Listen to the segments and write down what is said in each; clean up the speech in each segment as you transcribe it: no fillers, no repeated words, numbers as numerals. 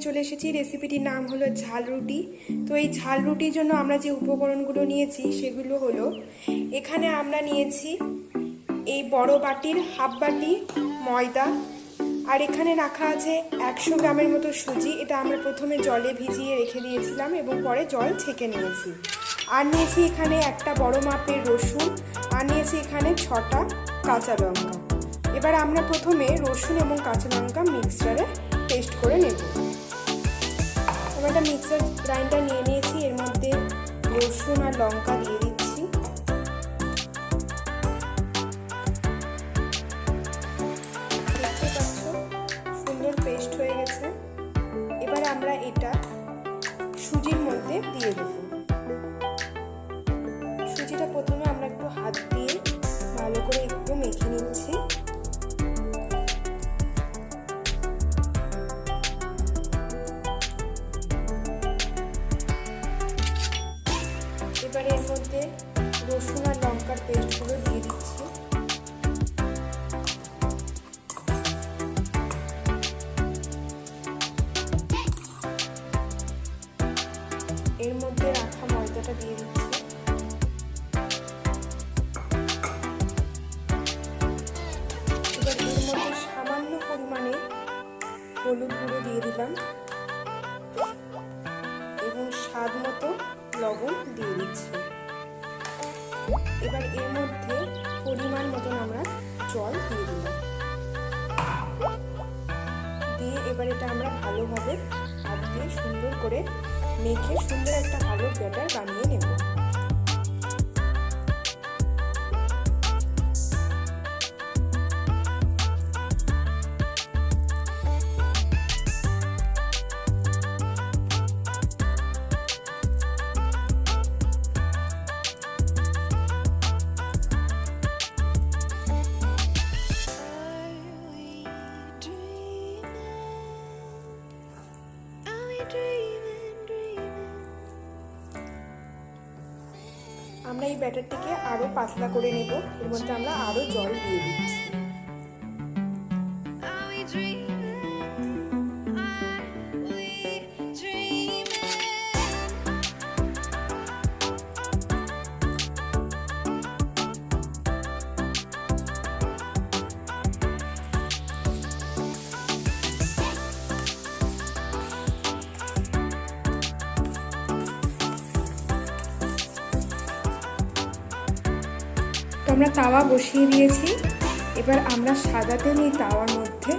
চলে এসেছি। রেসিপিটির নাম হলো ঝাল রুটি। তো এই ঝাল রুটির জন্য আমরা যে উপকরণগুলো নিয়েছি সেগুলো হলো, এখানে আমরা নিয়েছি এই বড় বাটির হাফ বাটি ময়দা, আর এখানে রাখা আছে 100 গ্রামের মতো সুজি। এটা আমরা প্রথমে জলে ভিজিয়ে রেখে দিয়েছিলাম এবং পরে জল ছেঁকে নিয়েছি। আর নিয়েছি এখানে একটা বড় মাপের রসুন, আর নিয়েছি এখানে 6টা কাঁচা লঙ্কা। এবার আমরা প্রথমে রসুন এবং কাঁচা লঙ্কা মিক্সচারে পেস্ট করে নেব। আমরা একটা মিক্সার গ্রাইন্ডার নিয়ে নিয়েছি, এর মধ্যে রসুন আর লঙ্কা দিয়ে দিচ্ছি। দেখতে পাচ্ছ সুন্দর পেস্ট হয়ে গেছে। এবার আমরা এটা সুজির মধ্যে দিয়ে দেব। সুজিটা প্রথমে আমরা একটু হাত দিয়ে ভালো করে একটু মেখে নিচ্ছি। এবারে এর মধ্যে রসুন আর লঙ্কার পেস্টগুলো দিয়ে দিচ্ছি। এর মধ্যে রাখা ময়দাটা দিয়ে দিচ্ছি। এবার এর মধ্যে সামান্য পরিমাণে হলুদ গুঁড়ো দিয়ে দিলাম এবং স্বাদ মতো লবণ দিয়ে দিচ্ছি। এবার এর মধ্যে পরিমাণ মতন আমরা জল দিয়ে দিলাম, দিয়ে এবার এটা আমরা ভালোভাবে হাত দিয়ে সুন্দর করে মেখে সুন্দর একটা ভালো ব্যাটার বানিয়ে নেব। আমরা এই ব্যাটারটিকে আরো পাতলা করে নেব। এর মধ্যে আমরা আরো জল দিয়ে দিচ্ছি। আমরা তাওয়া বসিয়ে দিয়েছি। এবার আমরা সাদা তেল এই তাওয়ার মধ্যে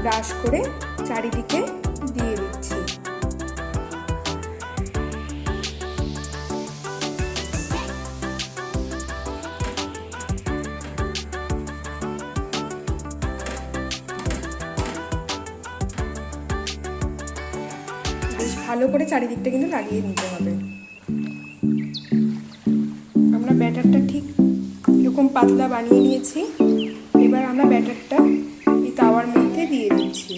ব্রাশ করে চারিদিকে দিয়ে দিচ্ছি। বেশ ভালো করে চারিদিকটা কিন্তু লাগিয়ে নিতে হবে। আমরা ব্যাটারটা ঠিক এরকম পাতলা বানিয়ে নিয়েছি। এবার আমরা ব্যাটারটা এই তাওয়ার মধ্যে দিয়ে দিচ্ছি।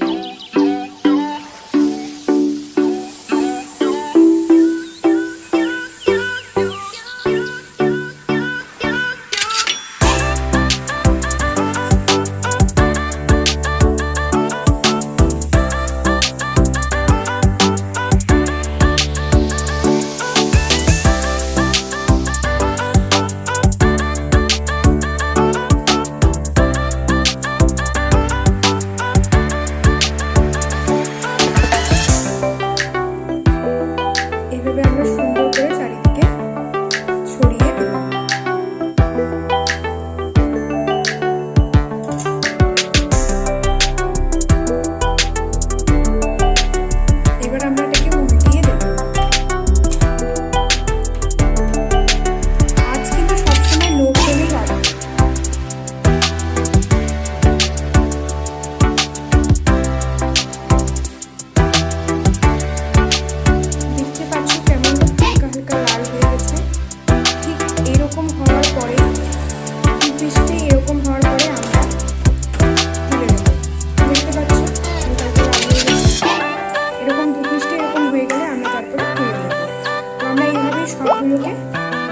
সবগুলোকে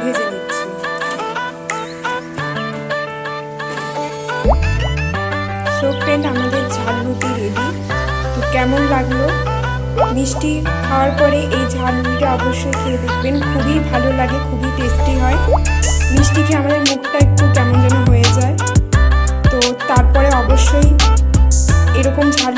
ভেজে নিচ্ছি। সো ফ্রেন্ড, আমাদের ঝাল রুটি রেডি। তো কেমন লাগলো মিষ্টি খাওয়ার পরে এই ঝাল রুটিটা অবশ্যই খেয়ে দেখবেন, খুবই ভালো লাগে, খুবই টেস্টি হয়। মিষ্টি খেয়ে আমাদের মুখটা একটু কেমন যেন হয়ে যায়। তো তারপরে অবশ্যই এরকম ঝাল